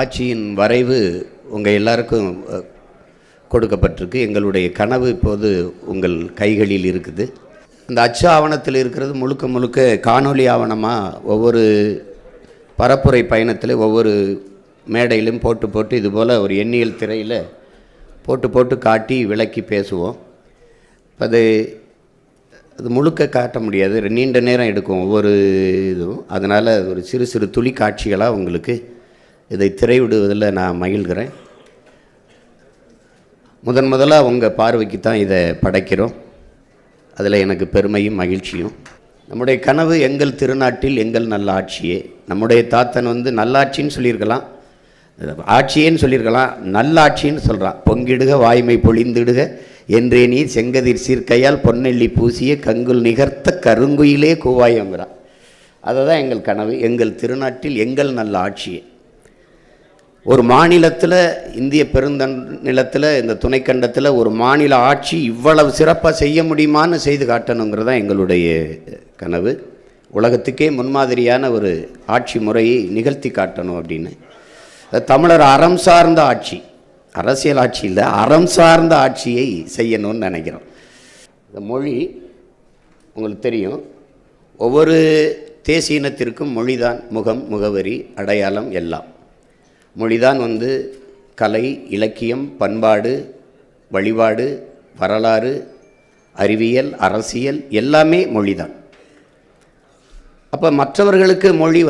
ஆட்சியின் வரைவு உங்கள் எல்லாருக்கும் கொடுக்கப்பட்டிருக்கு. எங்களுடைய கனவு இப்போது உங்கள் கைகளில் இருக்குது. அந்த அச்சு ஆவணத்தில் இருக்கிறது முழுக்க முழுக்க காணொலி ஆவணமாக ஒவ்வொரு பரப்புரை பயணத்தில் ஒவ்வொரு மேடையிலும் போட்டு போட்டு இதுபோல் ஒரு எண்ணியல் திரையில் போட்டு போட்டு காட்டி விளக்கி பேசுவோம். அது முழுக்க காட்ட முடியாது, நீண்ட நேரம் எடுக்கும் ஒவ்வொரு இதுவும். அதனால் ஒரு சிறு சிறு துளி காட்சிகளாக உங்களுக்கு இதை திரையிடுவதில் நான் மகிழ்கிறேன். முதலாக உங்கள் பார்வைக்கு தான் இதை படைக்கிறோம். அதில் எனக்கு பெருமையும் மகிழ்ச்சியும். நம்முடைய கனவு எங்கள் திருநாட்டில் எங்கள் நல்லாட்சியே. நம்முடைய தாத்தன் நல்லாட்சின்னு சொல்லியிருக்கலாம், ஆட்சியேன்னு சொல்லியிருக்கலாம், நல்லாட்சின்னு சொல்கிறான். பொங்கிடுக வாய்மை பொழிந்திடுக என்றே நீர் செங்கதிர் சீர்க்கையால் பொன்னெல்லி பூசிய கங்குல் நிகர்த்த கருங்குயிலே கூவாயங்கிறான். அதை தான் எங்கள் கனவு, எங்கள் திருநாட்டில் எங்கள் நல்ல ஆட்சியே. ஒரு மாநிலத்தில், இந்திய பெருநிலத்தில், இந்த துணைக்கண்டத்தில் ஒரு மாநில ஆட்சி இவ்வளவு சிறப்பாக செய்ய முடியுமான்னு செய்து காட்டணுங்கிறது தான் எங்களுடைய கனவு. உலகத்துக்கே முன்மாதிரியான ஒரு ஆட்சி முறையை நிகழ்த்தி காட்டணும் அப்படின்னு. தமிழர் அறம் சார்ந்த ஆட்சி, அரசியல் ஆட்சி இல்லை, அறம் சார்ந்த ஆட்சியை செய்யணும்னு நினைக்கிறோம். இந்த மொழி உங்களுக்கு தெரியும், ஒவ்வொரு தேசிய இனத்திற்கும் மொழிதான் முகம், முகவரி, அடையாளம் எல்லாம். மொழிதான் கலை, இலக்கியம், பண்பாடு, வழிபாடு, வரலாறு, அறிவியல், அரசியல் எல்லாமே மொழிதான். அப்போ மற்றவர்களுக்கு மொழி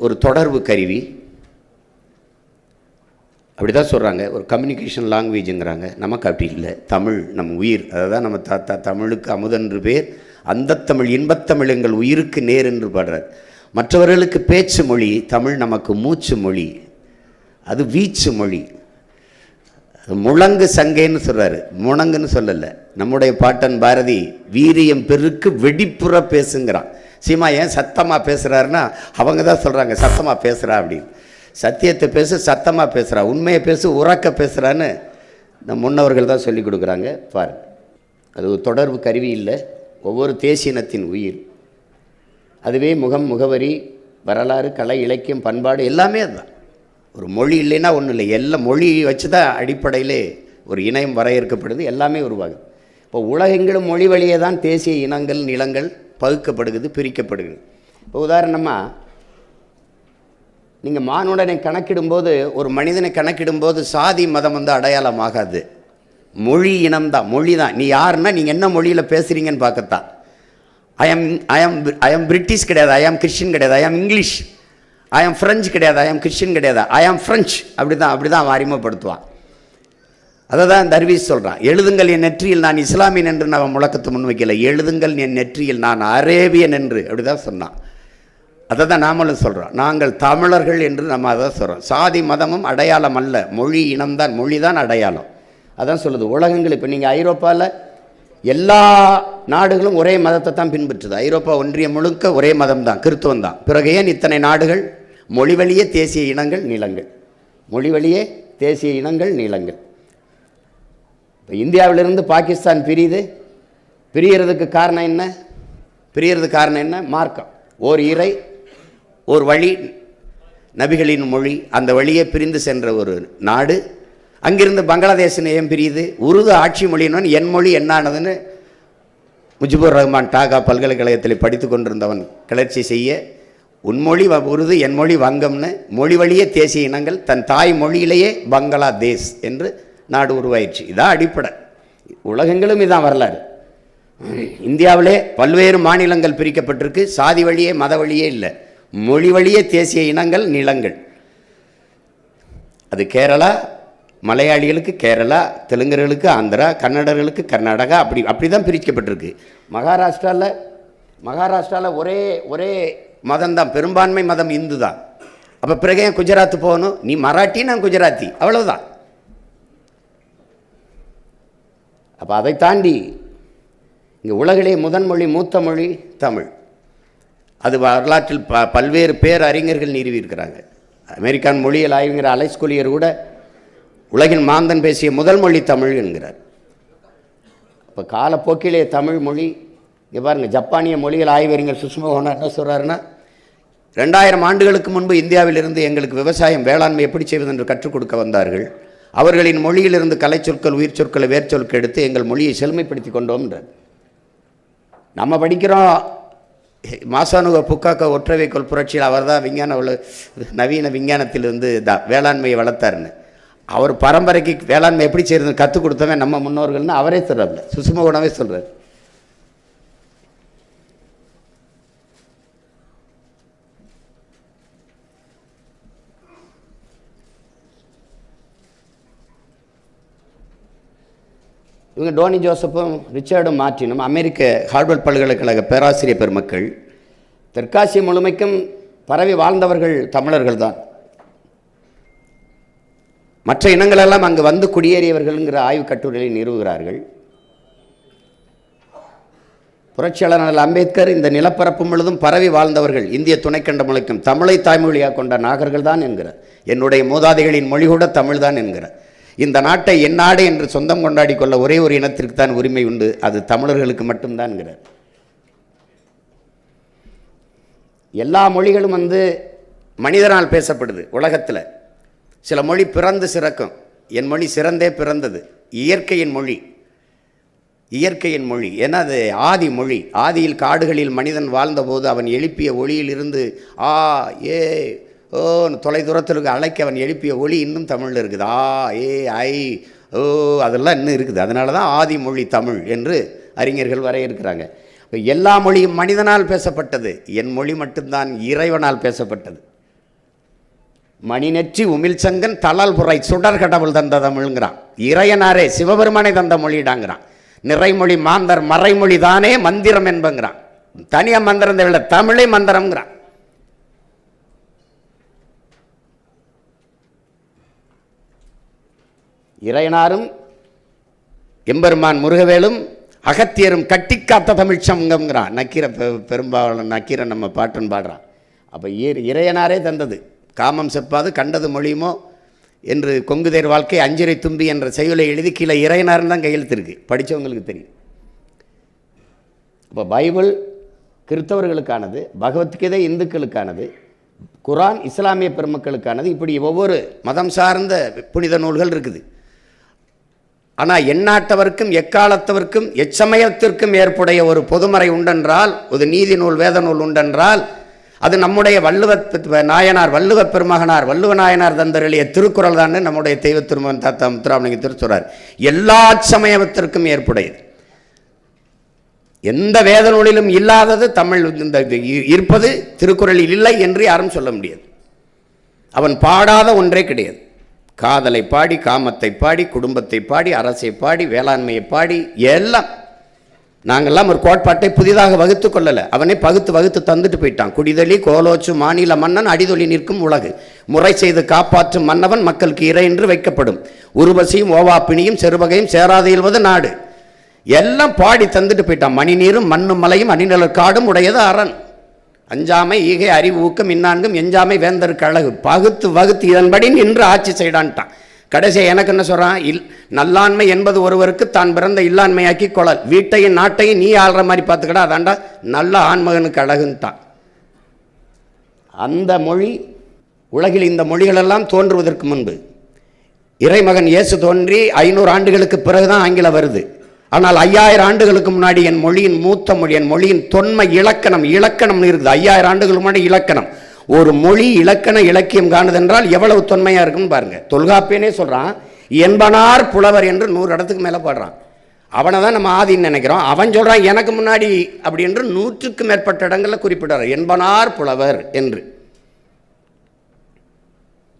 ஒரு தொடர்பு கருவி, அப்படி தான் சொல்கிறாங்க, ஒரு கம்யூனிகேஷன் லாங்குவேஜுங்கிறாங்க. நமக்கு அப்படி இல்லை. தமிழ் நம் உயிர். அதை தான் நம்ம தாத்தா தமிழுக்கு அமுதென்று பேர், அந்த தமிழ் இன்பத்தமிழ் எங்கள் உயிருக்கு நேர் என்று பாடுறார். மற்றவர்களுக்கு பேச்சு மொழி, தமிழ் நமக்கு மூச்சு மொழி, அது வீச்சு மொழி. முழங்கு சங்கைன்னு சொல்கிறாரு, முழங்குன்னு சொல்லலை. நம்முடைய பாட்டன் பாரதி வீரியம் பெருக்கு வெடிப்புற பேசுங்கிறான். சீமா ஏன் சத்தமாக பேசுகிறாருன்னா அவங்க தான் சொல்கிறாங்க சத்தமாக பேசுகிறா அப்படின்னு. சத்தியத்தை பேசு, சத்தமாக பேசுகிறா, உண்மையை பேசு, உறக்க பேசுகிறான்னு நம்ம முன்னவர்கள் தான் சொல்லிக் கொடுக்குறாங்க. பாருங்க, அது ஒரு தொடர்பு கருவி இல்லை, ஒவ்வொரு தேசிய இனத்தின் உயிர். அதுவே முகம், முகவரி, வரலாறு, கலை, இலக்கியம், பண்பாடு எல்லாமே அதுதான். ஒரு மொழி இல்லைன்னா ஒன்றும் இல்லை. எல்லாம் மொழி வச்சு தான் அடிப்படையிலே ஒரு இணையம் வரையறுக்கப்படுது, எல்லாமே உருவாகுது. இப்போ உலகெங்கிலும் மொழி வழியே தான் தேசிய இனங்கள், நிலங்கள் பகுக்கப்படுகிறது, பிரிக்கப்படுகிறது. இப்போ உதாரணமாக நீங்கள் மானுடனை கணக்கிடும்போது, ஒரு மனிதனை கணக்கிடும்போது சாதி மதம் அடையாளம் ஆகாது, மொழி இனம்தான், மொழி தான். நீ யாருன்னா நீங்கள் என்ன மொழியில் பேசுகிறீங்கன்னு பார்க்கத்தான். ஐ ஆம் பிரிட்டிஷ் கிடையாது, ஐ ஆம் கிறிஸ்டின் கிடையாது, ஐ ஆம் இங்கிலீஷ், ஐ ஆம் ஃப்ரெஞ்சு கிடையாது, ஐ ஆம் கிறிஸ்டின் கிடையாது, ஐ ஆம் ஃப்ரெஞ்சு. அப்படி தான் அவன் அறிமுகப்படுத்துவான். அதை தான் தர்வீஸ் சொல்கிறான். எழுதுங்கள் என் நெற்றியில் நான் இஸ்லாமியன் என்று நான் முழக்கத்தை முன்வைக்கல, எழுதுங்கள் என் நெற்றியில் நான் அரேபியன் என்று, அப்படி தான் சொன்னான். அதை தான் நாமளும் சொல்கிறோம். நாங்கள் தமிழர்கள் என்று நம்ம அதை சொல்கிறோம். சாதி மதமும் அடையாளம் அல்ல, மொழி இனம்தான், மொழி தான் அடையாளம். அதான் சொல்லுது உலகங்கள். இப்போ நீங்கள் ஐரோப்பாவில் எல்லா நாடுகளும் ஒரே மதத்தை தான் பின்பற்றுது. ஐரோப்பா ஒன்றியம் முழுக்க ஒரே மதம் தான், கிறித்துவம் தான். பிறகு ஏன் இத்தனை நாடுகள்? மொழி வழியே தேசிய இனங்கள், நிலங்கள், மொழி வழியே தேசிய இனங்கள், நிலங்கள். இப்போ இந்தியாவிலிருந்து பாகிஸ்தான் பிரியறதுக்கு காரணம் என்ன? பிரியறதுக்கு காரணம் என்ன? மார்க்கம். ஓர் இறை, ஒரு வழி, நபிகளின் மொழி, அந்த வழியே பிரிந்து சென்ற ஒரு நாடு. அங்கிருந்து பங்களாதேஷ் ஏன் பிரியுது? உருது ஆட்சி மொழின்னு என் மொழி என்னானதுன்னு முஜிபுர் ரஹ்மான் டாகா பல்கலைக்கழகத்தில் படித்து கொண்டிருந்தவன் கிளர்ச்சி செய்ய, உன்மொழி உருது, என் மொழி வங்கம்னு மொழி வழியே தேசிய இனங்கள், தன் தாய் மொழியிலேயே பங்களாதேஷ் என்று நாடு உருவாயிடுச்சு. இதான் அடிப்படை. உலகங்களும் இதான் வரலாறு. இந்தியாவிலே பல்வேறு மாநிலங்கள் பிரிக்கப்பட்டிருக்கு. சாதி வழியே, மத வழியே இல்லை, மொழி வழியே தேசிய இனங்கள், நிலங்கள். அது கேரளா, மலையாளிகளுக்கு கேரளா, தெலுங்கர்களுக்கு ஆந்திரா, கன்னடர்களுக்கு கர்நாடகா, அப்படி தான் பிரிக்கப்பட்டிருக்கு. மகாராஷ்டிராவில் ஒரே மதம்தான், பெரும்பான்மை மதம் இந்து தான். அப்போ பிறகு ஏன் குஜராத் போகணும்? நீ மராட்டி, நான் குஜராத்தி, அவ்வளவுதான். அப்போ அதை தாண்டி இங்கே உலகிலே முதன்மொழி, மூத்த மொழி தமிழ். அது வரலாற்றில் பல்வேறு பேர் அறிஞர்கள் நிறுவியிருக்கிறாங்க. அமெரிக்கான் மொழியியல் ஆய்வுங்கிற அலைஸ் கொலியர் கூட உலகின் மாந்தன் பேசிய முதல் மொழி தமிழ் என்கிறார். இப்போ காலப்போக்கிலே தமிழ் மொழி, இங்கே பாருங்கள், ஜப்பானிய மொழிகள் ஆய்வறிஞர் சுஷ்மா ஹோனா என்ன சொல்கிறாருன்னா, 2000 ஆண்டுகளுக்கு முன்பு இந்தியாவிலிருந்து எங்களுக்கு விவசாயம் வேளாண்மை எப்படி செய்வது என்று கற்றுக் கொடுக்க வந்தார்கள். அவர்களின் மொழியிலிருந்து கலை சொற்கள் உயிர் சொற்களை வேர் சொற்கள் எடுத்து எங்கள் மொழியை செழுமைப்படுத்தி கொண்டோம்ன்றார். நம்ம படிக்கிறோம் மாசானுக புக்காக்க ஒற்றைவைக்கோள் புரட்சியில் அவர் தான் நவீன விஞ்ஞானத்திலிருந்து வேளாண்மையை வளர்த்தாருன்னு. அவர் பரம்பரைக்கு வேளாண்மை எப்படி செய்யறதுன்னு கற்றுக் கொடுத்தவன் நம்ம முன்னோர்கள்னு அவரே சொல்கிறார், சுசும குணமே சொல்கிறார். இவங்க டோனி ஜோசப்பும் ரிச்சர்டும் மார்ட்டினும் அமெரிக்க ஹார்வர்ட் பல்கலைக்கழக பேராசிரியர் பெருமக்கள். தெற்காசிய முழுமைக்கும் பரவி வாழ்ந்தவர்கள் தமிழர்கள் தான். மற்ற இனங்களெல்லாம் அங்கு வந்து குடியேறியவர்கள்ங்கிற ஆய்வு கட்டுரைகளை நிறுவுகிறார்கள். புரட்சியாளர் அம்பேத்கர் இந்த நிலப்பரப்பு முழுதும் பரவி வாழ்ந்தவர்கள் இந்திய துணைக்கண்ட முழுக்கும் தமிழை தாய்மொழியாக கொண்ட நாகர்கள் தான் என்கிறார். என்னுடைய மூதாதைகளின் மொழி கூட தமிழ் தான் என்கிறார். இந்த நாட்டை என் நாடு என்று சொந்தம் கொண்டாடி கொள்ள ஒரே ஒரு இனத்திற்கு தான் உரிமை உண்டு, அது தமிழர்களுக்கு மட்டும்தான்ங்கிறார். எல்லா மொழிகளும் மனிதனால் பேசப்படுது உலகத்தில். சில மொழி பிறந்து சிறக்கும், என் மொழி சிறந்தே பிறந்தது. இயற்கையின் மொழி, இயற்கையின் மொழி. ஏன்னா அது ஆதி மொழி. ஆதியில் காடுகளில் மனிதன் வாழ்ந்தபோது அவன் எழுப்பிய ஒளியிலிருந்து ஆ ஏ ஓ தொலை தூரத்திற்கு அழைக்க அவன் எழுப்பிய ஒளி இன்னும் தமிழில் இருக்குது. ஆ ஏ ஐ ஓ அதெல்லாம் இன்னும் இருக்குது. அதனால தான் ஆதி மொழி தமிழ் என்று அறிஞர்கள் வரையறுக்கிறாங்க. எல்லா மொழியும் மனிதனால் பேசப்பட்டது, என் மொழி மட்டும்தான் இறைவனால் பேசப்பட்டது. மணிநெற்றி உமிழ்சங்கன் தலால் புரை சுடர் கடவுள் தந்த தமிழ்ங்கிறான். இறையனாரே சிவபெருமானை தந்த மொழிடாங்கிறான். நிறைமொழி மாந்தர் மறைமொழி தானே மந்திரம் என்பங்கிறான். தனியா மந்திரம் தேவையில்லை, தமிழே மந்திரம்ங்கிறான். இறையனாரும் எம்பெருமான் முருகவேலும் அகத்தியரும் கட்டிக்காத்த தமிழ் சங்கம்ங்கிறான். நக்கீர பெரும்பாலும் நக்கீரை நம்ம பாட்டுன்னு பாடுறான். அப்போ இறையனாரே தந்தது. காமம் செப்பாது கண்டது மொழியுமோ என்று கொங்குதேர் வாழ்க்கை அஞ்சிரை தும்பி என்ற செய்யுளை எழுதி கீழே இறையனார்னு தான் கையெழுத்திருக்கு, படித்தவங்களுக்கு தெரியும். இப்போ பைபிள் கிறிஸ்தவர்களுக்கானது, பகவத்கீதை இந்துக்களுக்கானது, குரான் இஸ்லாமிய பெருமக்களுக்கானது. இப்படி ஒவ்வொரு மதம் சார்ந்த புனித நூல்கள் இருக்குது. ஆனால் எந்நாட்டவர்க்கும் எக்காலத்தவர்க்கும் எச்சமயத்திற்கும் ஏற்புடைய ஒரு பொதுமறை உண்டென்றால், ஒரு நீதி நூல் வேத நூல் உண்டென்றால், அது நம்முடைய நாயனார் வள்ளுவ பெருமகனார் வள்ளுவ நாயனார் தந்தருளிய திருக்குறள் தான் நம்முடைய தெய்வ திருமகன் தாத்தா முத்துராமலிங்க திருச்சொல்றார். எல்லா சமயத்திற்கும் ஏற்புடையது. எந்த வேத நூலிலும் இல்லாதது தமிழ் இருப்பது திருக்குறளில் இல்லை என்று யாரும் சொல்ல முடியாது. அவன் பாடாத ஒன்றே கிடையாது. காதலை பாடி, காமத்தை பாடி, குடும்பத்தை பாடி, அரசை பாடி, வேளாண்மையை பாடி, எல்லாம். நாங்கள்லாம் ஒரு கோட்பாட்டை புதிதாக வகுத்து கொள்ளலை, அவனை வகுத்து தந்துட்டு போயிட்டான். குடிதொலி கோலோச்சு மாநில மன்னன் அடிதொலி நிற்கும் உலகு, முறை செய்து காப்பாற்றும் மன்னவன் மக்களுக்கு இறை என்று வைக்கப்படும், உருவசியும் ஓவாப்பினியும் செருவகையும் சேராது இயல்வது நாடு, எல்லாம் பாடி தந்துட்டு போயிட்டான். மணி நீரும் மண்ணும் மலையும் அணிநிழற் காடும் உடையது அரண், அஞ்சாமை ஈகை அறிவு ஊக்கம் இன்னான்கும் எஞ்சாமை வேந்தருக்கு அழகு, வகுத்து இதன்படி நின்று ஆட்சி செய்டான்ட்டான். கடைசியாக எனக்கு என்ன சொல்கிறான், நல்லாண்மை என்பது ஒருவருக்கு தான் பிறந்த இல்லாண்மையாக்கி கொள்ளல், வீட்டையும் நாட்டையும் நீ ஆள்ற மாதிரி பார்த்துக்கடா, அதாண்டா நல்ல ஆண்மகனுக்கு அழகுன்ட்டான். அந்த மொழி உலகில் இந்த மொழிகளெல்லாம் தோன்றுவதற்கு முன்பு இறைமகன் இயேசு தோன்றி 500 ஆண்டுகளுக்கு பிறகுதான் ஆங்கிலம் வருது. ஆனால் 5000 ஆண்டுகளுக்கு முன்னாடி என் மொழியின் மூத்த மொழி, என் மொழியின் தொன்மை இலக்கணம் இருக்குது. 5000 ஆண்டுகளுக்கு முன்னாடி இலக்கணம். ஒரு மொழி இலக்கண இலக்கியம் காணுதென்றால் எவ்வளவு தொன்மையாக இருக்குன்னு பாருங்க. தொல்காப்பியனே சொல்கிறான் என்பனார் புலவர் என்று 100 இடத்துக்கு மேலே பாடுறான். அவனை தான் நம்ம ஆதின்னு நினைக்கிறோம். அவன் சொல்கிறான் எனக்கு முன்னாடி அப்படி என்று 100க்கு மேற்பட்ட இடங்களில் குறிப்பிட்டார் என்பனார் புலவர் என்று.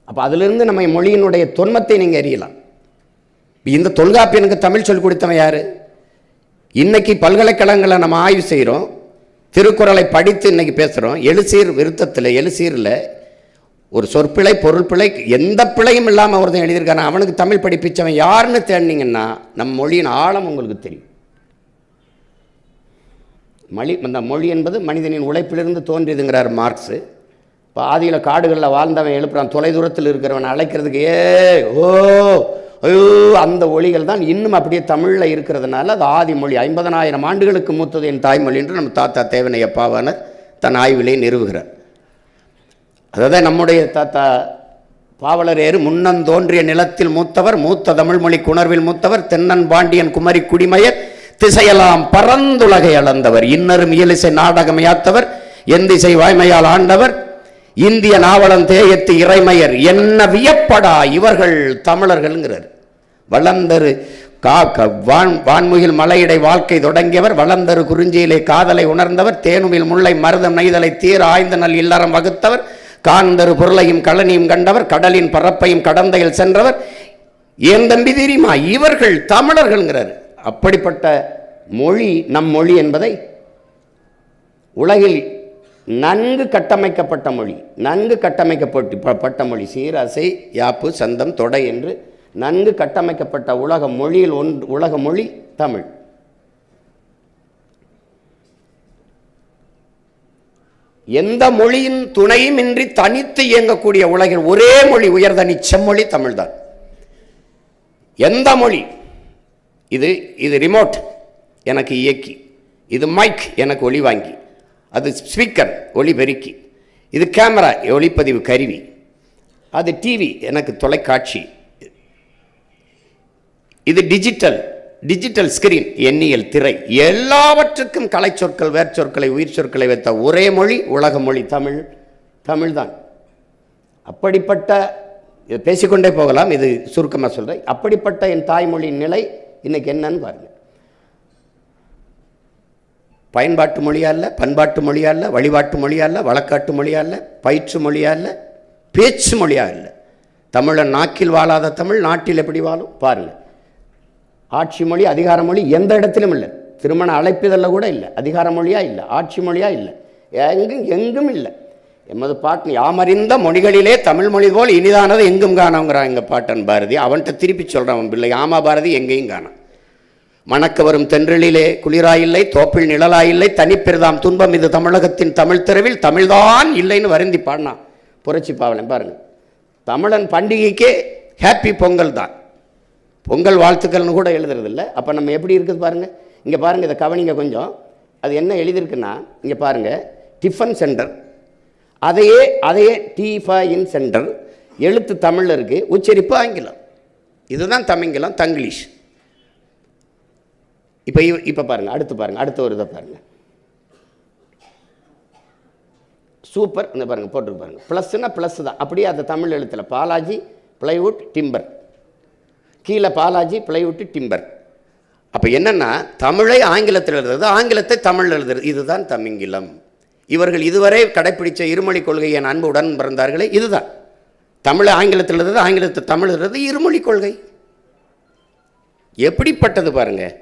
அப்போ அதிலிருந்து நம்ம மொழியினுடைய தொன்மத்தை நீங்கள் அறியலாம். இந்த தொல்காப்பியனுக்கு தமிழ் சொல்லிக் கொடுத்தவன் யார்? இன்னைக்கு பல்கலைக்கழகங்களை நம்ம ஆய்வு செய்கிறோம், திருக்குறளை படித்து இன்னைக்கு பேசுகிறோம். எழுசீரில் ஒரு சொற்பிழை பொருள் பிழை எந்த பிழையும் இல்லாமல் ஒருத்தன் எழுதியிருக்கான அவனுக்கு தமிழ் படிப்பிச்சவன் யாருன்னு தேடினீங்கன்னா நம்ம மொழியின் ஆழம் உங்களுக்கு தெரியும். இந்த மொழி என்பது மனிதனின் உழைப்பிலிருந்து தோன்றியதுங்கிறார் மார்க்ஸு. இப்போ ஆதியில் காடுகளில் வாழ்ந்தவன் எழுப்புறான், தொலை தூரத்தில் இருக்கிறவன் அழைக்கிறதுக்கு ஓ ஐயோ அந்த ஒளிகள் தான் இன்னும் அப்படியே தமிழில் இருக்கிறதுனால அது ஆதி மொழி. 50,000 ஆண்டுகளுக்கு மூத்தது என் தாய்மொழி என்று நம்ம தாத்தா தேவனைய பாவானர் தன் ஆய்விலே நிறுவுகிறார். அதான் நம்முடைய தாத்தா பாவலரேறு முன்னன் தோன்றிய நிலத்தில் மூத்தவர், மூத்த தமிழ்மொழி குணர்வில் மூத்தவர், தென்னன் பாண்டியன் குமரி குடிமயர், திசையெல்லாம் பரந்துலகை அளந்தவர், இன்னரும் இயலிசை நாடகம் யாத்தவர், எந்திசை வாய்மையால் ஆண்டவர், இந்திய நாவலன் தேயத்து இறைமையர், என்ன வியப்படா இவர்கள் தமிழர்கள்ங்கிறார். வளர்ந்தரு வான்முகில் மலையிடை வாழ்க்கை தொடங்கியவர், வளர்ந்தரு குறிஞ்சியிலே காதலை உணர்ந்தவர், தேனுமில் முல்லை மருதம் நெய்தலை தீர ஆய்ந்த நல் இல்லறம் வகுத்தவர், காந்தரு பொருளையும் கழனியும் கண்டவர், கடலின் பரப்பையும் கடந்தையில் சென்றவர், ஏன் தம்பி தெரியுமா இவர்கள் தமிழர்கள்ங்கிறார். அப்படிப்பட்ட மொழி நம் மொழி என்பதை உலகில் நன்கு கட்டமைக்கப்பட்ட மொழி, நன்கு கட்டமைக்கப்பட்ட மொழி, சீராசை யாப்பு சந்தம் தொடை என்று நன்கு கட்டமைக்கப்பட்ட உலக மொழியில் உலக மொழி தமிழ். எந்த மொழியின் துணையும் இன்றி தனித்து இயங்கக்கூடிய உலகில் ஒரே மொழி உயர்தனி செம்மொழி தமிழ்தான். எந்த மொழி, இது ரிமோட் எனக்கு இயக்கி, இது மைக் எனக்கு ஒளி வாங்கி, அது ஸ்பீக்கர் ஒளி பெருக்கி, இது கேமரா ஒளிப்பதிவு கருவி, அது டிவி எனக்கு தொலைக்காட்சி, இது டிஜிட்டல் ஸ்கிரீன் எண்ணியல் திரை, எல்லாவற்றுக்கும் கலை சொற்கள் வேர்ச்சொற்களை உயிர் சொற்களை வைத்த ஒரே மொழி உலக மொழி தமிழ்தான். அப்படிப்பட்ட பேசிக்கொண்டே போகலாம், இது சுருக்கமாக சொல்கிறேன். அப்படிப்பட்ட என் தாய்மொழியின் நிலை இன்னைக்கு என்னன்னு பாருங்கள். பயன்பாட்டு மொழியா இல்லை, பண்பாட்டு மொழியா இல்லை, வழிபாட்டு மொழியா இல்லை, வழக்காட்டு மொழியா இல்லை, பயிற்று மொழியா இல்லை, பேச்சு மொழியா இல்லை. தமிழன் நாக்கில் வாழாத தமிழ் நாட்டில் எப்படி வாழும் பாருங்கள். ஆட்சி மொழி அதிகார மொழி எந்த இடத்திலும் இல்லை, திருமண அழைப்பிதழில் கூட இல்லை, அதிகார மொழியா இல்லை, ஆட்சி மொழியா இல்லை, எங்கும் இல்லை. எமது பாட்டு யாமறிந்த மொழிகளிலே தமிழ் மொழி போல் இனிதானது எங்கும் காணோங்கிறான் எங்கள் பாட்டன் பாரதி. அவன்கிட்ட திருப்பி சொல்கிறான் அவன் பிள்ளை, ஆமா பாரதி எங்கேயும் காணாம். மணக்க வரும் தென்றலிலே குளிராயில்லை, தோப்பில் நிழலாயில்லை, தனிப்பெரிதாம் துன்பம் இது தமிழகத்தின் தமிழ் தெருவில் தமிழ்தான் இல்லைன்னு வருந்தி பாடினான் புரட்சி பாவலன். பாருங்கள், தமிழன் பண்டிகைக்கே ஹாப்பி பொங்கல் தான், பொங்கல் வாழ்த்துக்கள்னு கூட எழுதுறதில்ல. அப்போ நம்ம எப்படி இருக்குது பாருங்கள். இங்கே பாருங்கள், இதை கவனிங்க கொஞ்சம். அது என்ன எழுதியிருக்குன்னா, இங்கே பாருங்கள், டிஃபன் சென்டர், அதையே டிஃபன் சென்டர், எழுத்து தமிழில் இருக்குது, உச்சரிப்பு ஆங்கிலம். இதுதான் தமிங்கிலம், தங்கிலீஷ். இப்போ பாருங்கள், அடுத்து ஒரு இதை பாருங்கள், சூப்பர். இந்த பாருங்கள் போட்டுருக்கு பாருங்கள், ப்ளஸ்னா ப்ளஸ் தான், அப்படியே அந்த தமிழ் எழுத்தில் பாலாஜி பிளைவுட் டிம்பர், கீழே பாலாஜி பிளைவுட் டிம்பர். அப்போ என்னென்னா, தமிழை ஆங்கிலத்தில் எழுதுறது, ஆங்கிலத்தை தமிழ் எழுதுறது, இதுதான் தமிங்கிலம். இவர்கள் இதுவரை கடைப்பிடித்த இருமொழி கொள்கை என் அன்பு உடன் பிறந்தார்களே இதுதான். தமிழை ஆங்கிலத்தில் எழுதுறது, ஆங்கிலத்தை தமிழ் எழுதுறது இருமொழி கொள்கை. எப்படிப்பட்டது பாருங்கள்.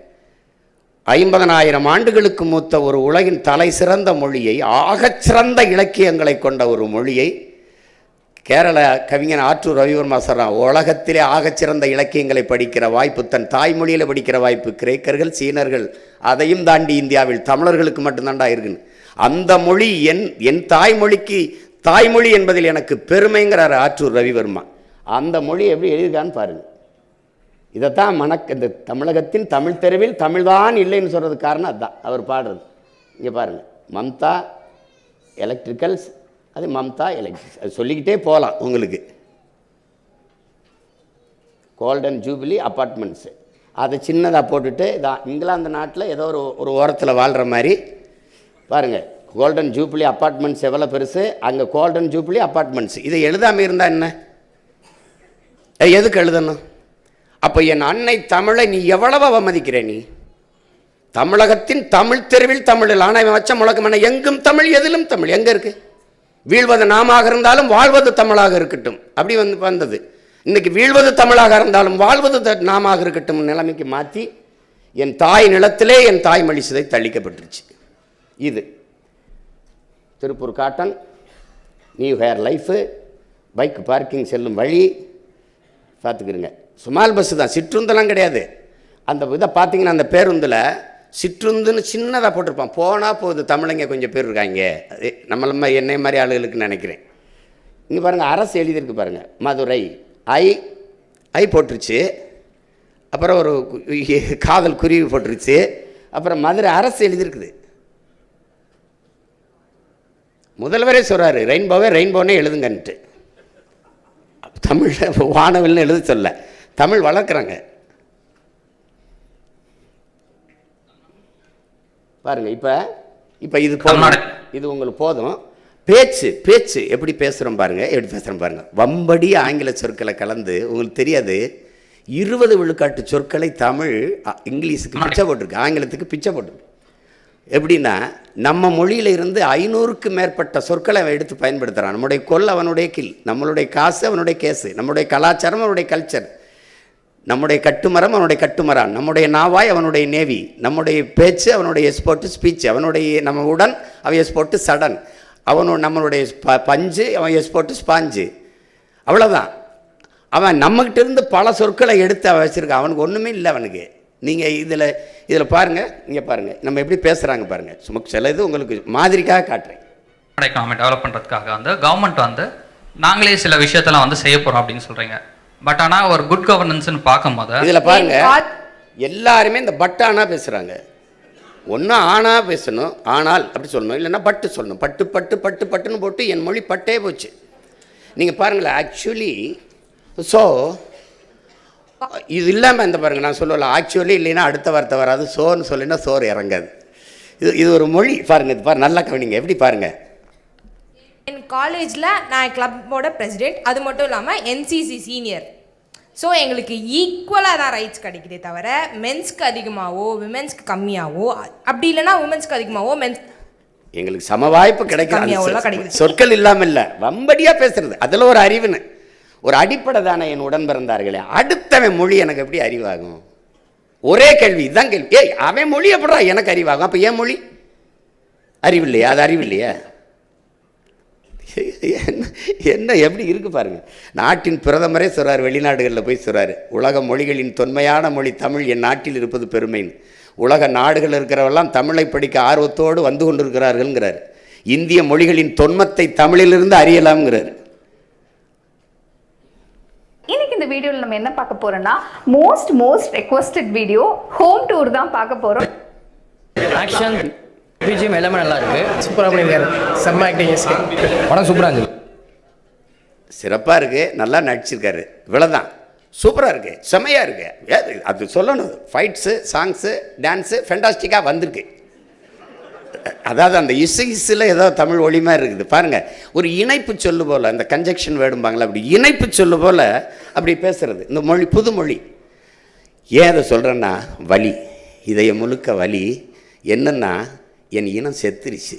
50,000 ஆண்டுகளுக்கு மூத்த ஒரு உலகின் தலை சிறந்த மொழியை, ஆகச்சிறந்த இலக்கியங்களை கொண்ட ஒரு மொழியை கேரள கவிஞன் ஆற்றூர் ரவிவர்மா சொல்கிறான், உலகத்திலே ஆகச்சிறந்த இலக்கியங்களை படிக்கிற வாய்ப்பு, தன் தாய்மொழியில் படிக்கிற வாய்ப்பு கிரேக்கர்கள் சீனர்கள் அதையும் தாண்டி இந்தியாவில் தமிழர்களுக்கு மட்டும்தாண்டா இருக்குன்னு. அந்த மொழி என் தாய்மொழிக்கு தாய்மொழி என்பதில் எனக்கு பெருமைங்கிறார் ஆற்றூர் ரவிவர்மா. அந்த மொழி எப்படி எழுதியிருக்கான்னு பாருங்கள். இதைத்தான் இந்த தமிழகத்தின் தமிழ் தெருவில் தமிழ்தான் இல்லைன்னு சொல்கிறதுக்கு காரணம் அதுதான் அவர் பாடுறது. இங்கே பாருங்கள், மம்தா எலக்ட்ரிக்கல்ஸ், அது மம்தா எலக்ட்ரிக்ஸ், அது சொல்லிக்கிட்டே போகலாம் உங்களுக்கு. கோல்டன் ஜூபிலி அப்பார்ட்மெண்ட்ஸு, அதை சின்னதாக போட்டுட்டு இதான் இங்கிலாந்து நாட்டில் ஏதோ ஒரு ஓரத்தில் வாழ்கிற மாதிரி பாருங்கள். கோல்டன் ஜூபிலி அப்பார்ட்மெண்ட்ஸ் எவ்வளோ பெருசு, அங்கே கோல்டன் ஜூபிலி அப்பார்ட்மெண்ட்ஸ். இதை எழுதாமல் இருந்தால் என்ன, எதுக்கு எழுதணும்? அப்போ என் அன்னை தமிழை நீ எவ்வளவு அவமதிக்கிற? நீ தமிழகத்தின் தமிழ் தெருவில் தமிழில் ஆனால் வச்ச முழக்கம் என்ன, எங்கும் தமிழ் எதிலும் தமிழ். எங்கே இருக்குது? வீழ்வது நாமாக இருந்தாலும் வாழ்வது தமிழாக இருக்கட்டும், அப்படி வந்தது. இன்றைக்கி வீழ்வது தமிழாக இருந்தாலும் வாழ்வது நாமாக இருக்கட்டும் நிலைமைக்கு மாற்றி என் தாய் நிலத்திலே என் தாய்மொழி சிதை தள்ளிக்கப்பட்டுருச்சு. இது Tiruppur cotton, new hair life, bike parking செல்லும் வழி பார்த்துக்கிறங்க. சுமால் பஸ்ஸு தான், சிற்றுந்தெல்லாம் கிடையாது. அந்த இதை பார்த்தீங்கன்னா அந்த பேருந்தில் சிற்றுந்துன்னு சின்னதாக போட்டிருப்பான். போனால் போகுது, தமிழங்க கொஞ்சம் பேர் இருக்காங்க, அது நம்மள என்னை மாதிரி ஆளுகளுக்கு நினைக்கிறேன். இங்கே பாருங்கள், அரசு எழுதியிருக்கு பாருங்கள், மதுரை ஐ போட்டுருச்சு, அப்புறம் ஒரு காதல் குருவி போட்டுருச்சு, அப்புறம் மதுரை அரசு எழுதியிருக்குது. முதல்வரே சொல்கிறாரு ரெயின்போனே எழுதுங்கன்ட்டு. தமிழ் வானவில்னு எழுத சொல்ல, தமிழ் வளர்க்குறாங்க பாருங்க. இப்போ இது போதும், இது உங்களுக்கு போதும். பேச்சு எப்படி பேசுகிறோம் பாருங்கள், எப்படி பேசுகிறோம் பாருங்கள். வம்படி ஆங்கில சொற்களை கலந்து, உங்களுக்கு தெரியாது 20 விழுக்காட்டு சொற்களை தமிழ் இங்கிலீஷுக்கு பிச்சை போட்டிருக்கு, ஆங்கிலத்துக்கு பிச்சை போட்டிருக்கு. எப்படின்னா நம்ம மொழியில் இருந்து 500க்கு மேற்பட்ட சொற்களை அவன் எடுத்து பயன்படுத்துகிறான். நம்முடைய கொல் அவனுடைய கில், நம்மளுடைய காசு அவனுடைய கேஸு, நம்முடைய கலாச்சாரம் அவனுடைய கல்ச்சர், நம்முடைய கட்டுமரம் அவனுடைய கட்டுமரான், நம்முடைய நாவாய் அவனுடைய நேவி, நம்முடைய பேச்சு அவனுடைய எஸ்போர்ட்டு ஸ்பீச், அவனுடைய நம்ம உடன் அவன் எஸ்போர்ட்டு சடன், நம்மளுடைய பஞ்சு அவன் எஸ்போர்ட்டு ஸ்பாஞ்சு. அவ்வளோதான். அவன் நம்மகிட்ட இருந்து பல சொற்களை எடுத்து அவன் வச்சுருக்கான். அவனுக்கு ஒன்றுமே இல்லை அவனுக்கு. நீங்கள் இதில் பாருங்கள், இங்கே பாருங்கள் நம்ம எப்படி பேசுகிறாங்க பாருங்கள். சும்மா சில இது உங்களுக்கு மாதிரிக்காக காட்டுறேன். எக்கானமி டெவலப் பண்ணுறதுக்காக கவர்மெண்ட் நாங்களே சில விஷயத்தெல்லாம் செய்ய போகிறோம் அப்படின்னு சொல்கிறீங்க. பட் ஆனால் ஒரு குட் கவர்னன்ஸ்னு பார்க்கும்போது இதில் பாருங்கள், எல்லாருமே இந்த பட்டானா பேசுகிறாங்க. ஒன்றும் ஆனா பேசணும், ஆனால் அப்படி சொல்லணும், இல்லைன்னா பட்டு சொல்லணும். பட்டுன்னு போட்டு என் மொழி பட்டே போச்சு. நீங்கள் பாருங்களேன், ஆக்சுவலி ஸோ இது இல்லாமல் இந்த பாருங்கள், நான் சொல்லல ஆக்சுவலி இல்லைன்னா அடுத்த வார்த்தை வராது, சோன்னு சொல்லினா சோறு இறங்காது. இது ஒரு மொழி பாருங்கள். இது பாருங்கள், நல்லா கவனிங்க, எப்படி பாருங்கள். என் காலேஜில் நான் கிளப்போட பிரசிடெண்ட், அது மட்டும் இல்லாமல் என்சிசி சீனியர். ஸோ எங்களுக்கு ஈக்குவலாக தான் ரைட்ஸ் கிடைக்குதே தவிர மென்ஸ்க்கு அதிகமாகவோ விமென்ஸ்க்கு கம்மியாகவோ, அப்படி இல்லைனா உமன்ஸ்க்கு அதிகமாகவோ மென்ஸ் எங்களுக்கு சம வாய்ப்பு கிடைக்கும். சொற்கள் இல்லாமல் இல்லை, வம்படியாக பேசுறது அதில் ஒரு அறிவுன்னு ஒரு அடிப்படை தானே. என் உடன் பிறந்தார்களே, அடுத்தவன் மொழி எனக்கு எப்படி அறிவாகும்? ஒரே கேள்வி, இதுதான் கேள்வி. அவன் மொழி எப்படா எனக்கு அறிவாகும்? அப்போ ஏன் மொழி அறிவு இல்லையா? அது அறிவு இல்லையா? என்ன எப்படி இருக்கு பாருங்க. நாட்டின் பிரதமரே சொல்றாரு, வெளிநாடுகளில் போய் சொல்றாரு, உலக மொழிகளின் தொன்மையான மொழி தமிழ், என் நாட்டில் இருப்பது பெருமைன்னு. உலக நாடுகள் இருக்கிறவெல்லாம் தமிழை படிக்க ஆர்வத்தோடு வந்து கொண்டிருக்கிறார்கள்ங்கிறார். இந்திய மொழிகளின் தொன்மத்தை தமிழிலிருந்து அறியலாம்ங்கிறார். இன்னைக்கு இந்த வீடியோவில் நம்ம என்ன பார்க்க போறோம்னா, most requested video home tour தான் பார்க்க போறோம். ஆக்ஷன் பிஜிஎம் எல்லாமே நல்லா இருக்கு, சூப்பராக பண்ணியிருக்காரு, செம்ம ஆக்டிங், படம் சூப்பராக இருந்துச்சு, சிறப்பாக இருக்கு, நல்லா நடிச்சிருக்காரு, இவ்வளோதான். சூப்பராக இருக்கு, செம்மையாக இருக்கு. அது சொல்லணும். ஃபைட்ஸு, சாங்ஸு, டான்ஸு ஃபென்டாஸ்டிக்காக வந்திருக்கு. அதாவது அந்த இசைஸில் ஏதோ தமிழ் ஒளிமாக இருக்குது பாருங்கள். ஒரு இணைப்பு சொல்லு போல், அந்த கன்ஜெக்ஷன் வேடும்பாங்களா, அப்படி இணைப்பு சொல்லு போல் அப்படி பேசுகிறது இந்த மொழி, புது மொழி. ஏன் அதை சொல்கிறேன்னா, வலி, இதய முழுக்க வலி. என்னென்னா, என் இனம் செத்துருச்சு,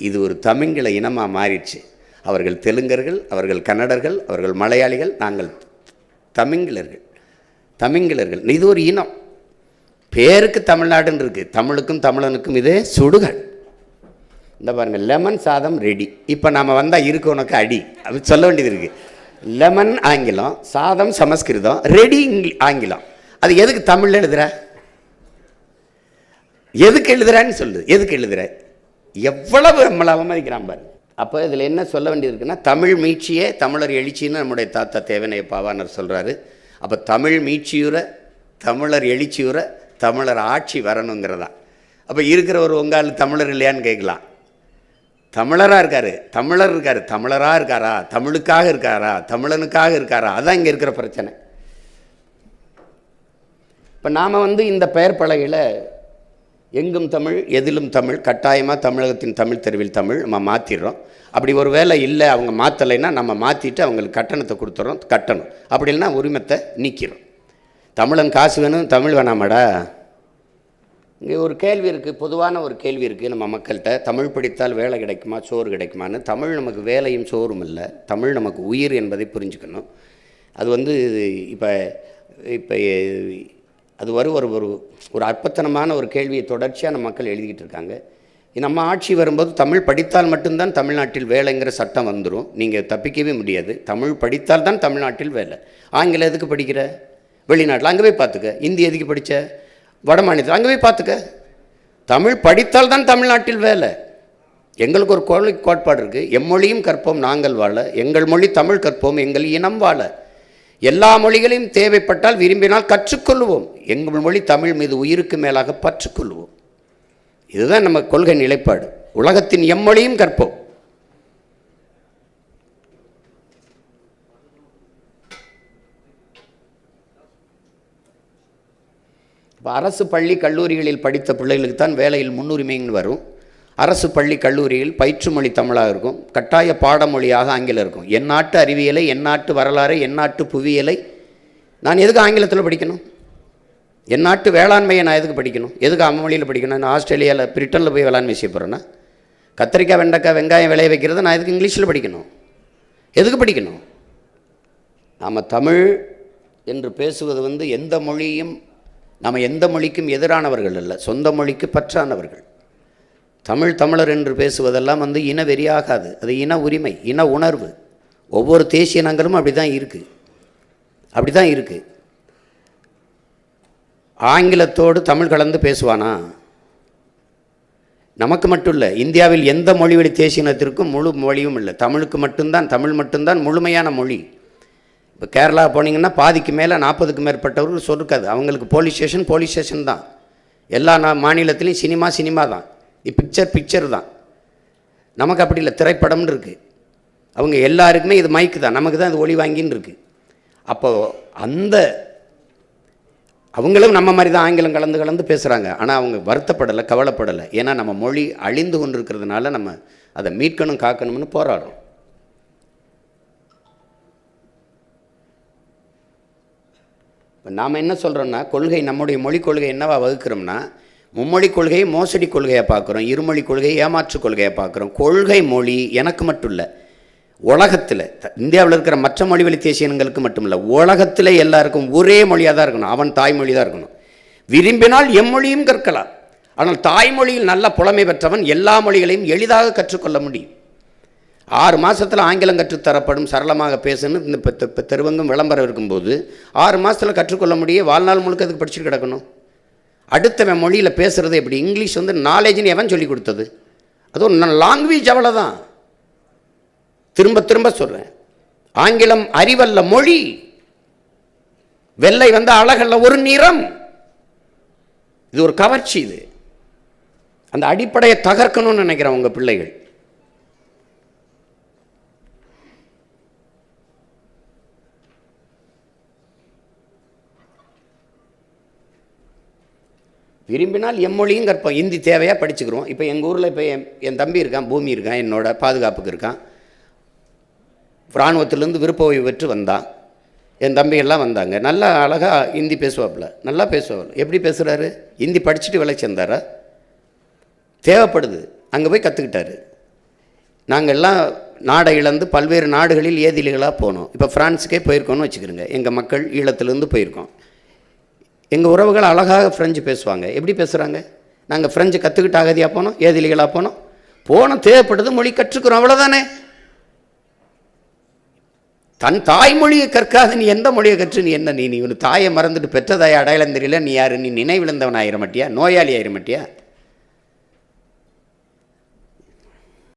இது ஒரு தமிங்கில இனமாக மாறிடுச்சு. அவர்கள் தெலுங்கர்கள், அவர்கள் கன்னடர்கள், அவர்கள் மலையாளிகள், நாங்கள் தமிங்கிலர்கள். இது ஒரு இனம். பேருக்கு தமிழ்நாடுன்னு இருக்குது, தமிழுக்கும் தமிழனுக்கும் இது சுடுகள். இந்த பாருங்கள், லெமன் சாதம் ரெடி. இப்போ நாம் வந்தால் இருக்கு உனக்கு அடி அப்படி சொல்ல வேண்டியது இருக்குது. லெமன் ஆங்கிலம், சாதம் சமஸ்கிருதம், ரெடி ஆங்கிலம். அது எதுக்கு தமிழில் எழுதுகிற? எதுக்கு எழுதுறான்னு சொல்லு, எதுக்கு எழுதுற? எவ்வளவு நம்மளை அவமதிக்கிறான் பாரு. அப்போ இதில் என்ன சொல்ல வேண்டியது இருக்குன்னா, தமிழ் மீட்சியே தமிழர் எழுச்சின்னு நம்முடைய தாத்தா தேவனைய பாவாணர் சொல்கிறாரு. அப்போ தமிழ் மீட்சியுற, தமிழர் எழுச்சியுற, தமிழர் ஆட்சி வரணுங்கிறதா. அப்போ இருக்கிற ஒரு உங்கால் தமிழர் இல்லையான்னு கேட்கலாம். தமிழராக இருக்கார், தமிழர் இருக்கார், தமிழராக இருக்காரா, தமிழுக்காக இருக்காரா, தமிழனுக்காக இருக்காரா? அதான் இங்கே இருக்கிற பிரச்சனை. இப்போ நாம் இந்த பெயர் பலகையில் எங்கும் தமிழ், எதிலும் தமிழ், கட்டாயமாக தமிழகத்தின் தமிழ் தெருவில் தமிழ் நம்ம மாற்றிடுறோம். அப்படி ஒரு வேலை இல்லை, அவங்க மாற்றலைன்னா நம்ம மாற்றிட்டு அவங்களுக்கு கட்டணத்தை கொடுத்துட்றோம், கட்டணும். அப்படி இல்லைன்னா உரிமத்தை நீக்கிறோம். தமிழன் காசு வேணும், தமிழ் வேணாமாடா? இங்கே ஒரு கேள்வி இருக்குது, பொதுவான ஒரு கேள்வி இருக்குது நம்ம மக்கள்கிட்ட. தமிழ் படித்தால் வேலை கிடைக்குமா, சோறு கிடைக்குமான்னு. தமிழ் நமக்கு வேலையும் சோறும் இல்லை, தமிழ் நமக்கு உயிர் என்பதை புரிஞ்சுக்கணும். அது இப்போ அது ஒரு அற்பத்தனமான ஒரு கேள்வியை தொடர்ச்சியாக நம்ம மக்கள் எழுதிக்கிட்டு இருக்காங்க. நம்ம ஆட்சி வரும்போது தமிழ் படித்தால் மட்டும்தான் தமிழ்நாட்டில் வேலைங்கிற சட்டம் வந்துடும். நீங்கள் தப்பிக்கவே முடியாது. தமிழ் படித்தால் தான் தமிழ்நாட்டில் வேலை. ஆங்கிலம் எதுக்கு படிக்கிற? வெளிநாட்டில் அங்கே போய் பார்த்துக்க. இந்தி எதுக்கு படித்த? வட மாநிலத்தில் அங்கே போய் பார்த்துக்க. தமிழ் படித்தால் தான் தமிழ்நாட்டில் வேலை. எங்களுக்கு ஒரு கோட்பாடு இருக்குது, எம்மொழியும் கற்போம் நாங்கள் வாழ, எங்கள் மொழி தமிழ் கற்போம் எங்கள் இனம் வாழ, எல்லா மொழிகளையும் தேவைப்பட்டால் விரும்பினால் கற்றுக்கொள்வோம், எங்கள் மொழி தமிழ் மீது உயிருக்கு மேலாக பற்றுக்கொள்வோம். இதுதான் நம்ம கொள்கை நிலைப்பாடு. உலகத்தின் எம்மொழியும் கற்போம், இப்போ அரசு பள்ளி கல்லூரிகளில் படித்த பிள்ளைகளுக்கு தான் வேலையில் முன்னுரிமைன்னு வரும். அரசு பள்ளி கல்லூரியில் பயிற்றுமொழி தமிழாக இருக்கும், கட்டாய பாடமொழியாக ஆங்கிலம் இருக்கும். என் நாட்டு அறிவியலை, என் நாட்டு வரலாறு, என் நாட்டு புவியியலை நான் எதுக்கு ஆங்கிலத்தில் படிக்கணும்? என் நாட்டு வேளாண்மையை நான் எதுக்கு படிக்கணும்? எதுக்கு அம்மொழியில் படிக்கணும்? நான் ஆஸ்திரேலியாவில் பிரிட்டனில் போய் வேளாண்மை செய்ய போகிறேன்னா, கத்திரிக்காய் வெண்டைக்காய் வெங்காயம் விளைய வைக்கிறத நான் எதுக்கு இங்கிலீஷில் படிக்கணும்? எதுக்கு படிக்கணும்? நாம் தமிழ் என்று பேசுவது எந்த மொழியும் நம்ம எந்த மொழிக்கும் எதிரானவர்கள் அல்ல, சொந்த மொழிக்கு பற்றானவர்கள். தமிழர் என்று பேசுவதெல்லாம் இன வெறியாகாது. அது இன உரிமை, இன உணர்வு. ஒவ்வொரு தேசிய இனங்களும் அப்படி தான் இருக்குது. ஆங்கிலத்தோடு தமிழ் கலந்து பேசுவானா? நமக்கு மட்டும் இல்லை, இந்தியாவில் எந்த மொழி வழி தேசிய இனத்திற்கும் முழு மொழியும் இல்லை. தமிழ் மட்டும்தான் முழுமையான மொழி. இப்போ கேரளா போனீங்கன்னா பாதிக்கு மேலே 40க்கு மேற்பட்டவர்கள் சொல்லிருக்காது. அவங்களுக்கு போலீஸ் ஸ்டேஷன் தான். எல்லா மாநிலத்திலையும் சினிமா தான், பிக்சர் தான். நமக்கு அப்படி இல்லை, திரைப்படம்னு இருக்குது. அவங்க எல்லாருக்குமே இது மைக்கு தான், நமக்கு தான் இது ஒளி வாங்கின்னு இருக்குது. அப்போது அவங்களும் நம்ம மாதிரி தான் ஆங்கிலம் கலந்து பேசுகிறாங்க. ஆனால் அவங்க வருத்தப்படலை, கவலைப்படலை. ஏன்னா நம்ம மொழி அழிந்து கொண்டு இருக்கிறதுனால நம்ம அதை மீட்கணும், காக்கணும்னு போராடுறோம். இப்போ நாம் என்ன சொல்கிறோன்னா, கொள்கை, நம்முடைய மொழிக் கொள்கை என்னவா வகுக்கிறோம்னா, மும்மொழி கொள்கையை மோசடி கொள்கையாக பார்க்குறோம், இருமொழி கொள்கையை ஏமாற்று கொள்கையாக பார்க்குறோம். கொள்கை மொழி எனக்கு மட்டும் இல்லை, உலகத்தில் இந்தியாவில் இருக்கிற மற்ற மொழி வழி தேசிய இனங்களுக்கு மட்டும் இல்லை, உலகத்தில் எல்லாருக்கும் ஒரே மொழியாக தான் இருக்கணும். அவன் தாய்மொழி தான் இருக்கணும். விரும்பினால் எம்மொழியும் கற்கலாம். ஆனால் தாய்மொழியில் நல்ல புலமை பெற்றவன் எல்லா மொழிகளையும் எளிதாக கற்றுக்கொள்ள முடியும். 6 மாதத்தில் ஆங்கிலம் கற்றுத்தரப்படும், சரளமாக பேசணும். இந்த தெருவங்கும் விளம்பரம் இருக்கும்போது 6 மாதத்தில் கற்றுக்கொள்ள முடியும். வாழ்நாள் முழுக்க அதுக்கு படிச்சுட்டு கிடக்கணும். அடுத்தவன் மொழியில் பேசுகிறது எப்படி? இங்கிலீஷ் நாலேஜ்னு எவன் சொல்லி கொடுத்தது? அது ஒரு லாங்குவேஜ், அவ்வளோதான். திரும்ப சொல்கிறேன், ஆங்கிலம் அறிவல்ல, மொழி. வெள்ளை அழகல்ல, ஒரு நிறம். இது ஒரு கவர்ச்சி. இது அந்த அடிப்படையை தகர்க்கணும்னு நினைக்கிறேன் உங்கள் பிள்ளைகள். விரும்பினால் எம்மொழியும் கற்போம். ஹிந்தி தேவையாக படிச்சுக்கிறோம். இப்போ எங்கள் ஊரில் இப்போ என் தம்பி இருக்கான், பூமி இருக்கான், என்னோட பாதுகாப்புக்கு இருக்கான். இராணுவத்திலேருந்து விருப்ப ஓய்வு பெற்று வந்தான். என் தம்பிகள்லாம் வந்தாங்க. நல்லா அழகாக ஹிந்தி பேசுவாப்புல, நல்லா பேசுவாப்புல. எப்படி பேசுகிறாரு? ஹிந்தி படிச்சுட்டு வேலை சேர்ந்தாரா? தேவைப்படுது, அங்கே போய் கற்றுக்கிட்டாரு. நாங்கள் எல்லாம் நாடை இழந்து பல்வேறு நாடுகளில் ஏதிலிகளாக போனோம். இப்போ ஃப்ரான்ஸுக்கே போயிருக்கோன்னு வச்சுக்கிறோங்க. எங்கள் மக்கள் ஈழத்திலேருந்து போயிருக்கோம். எங்கள் உறவுகள் அழகாக ஃப்ரெஞ்சு பேசுவாங்க. எப்படி பேசுகிறாங்க? நாங்கள் ஃப்ரெஞ்சு கற்றுக்கிட்டு அகதியாக போனோம், ஏதிலிகளாக போனோம். தேவைப்படுது, மொழி கற்றுக்கிறோம், அவ்வளோதானே. தன் தாய்மொழியை கற்காது நீ எந்த மொழியை கற்று நீ என்ன? நீ தாயை மறந்துட்டு பெற்ற தாயை அடையாளம் தெரியல, நீ யார்? நீ நினைவிழந்தவன் ஆயிர மாட்டியா? நோயாளி ஆயிர மாட்டியா?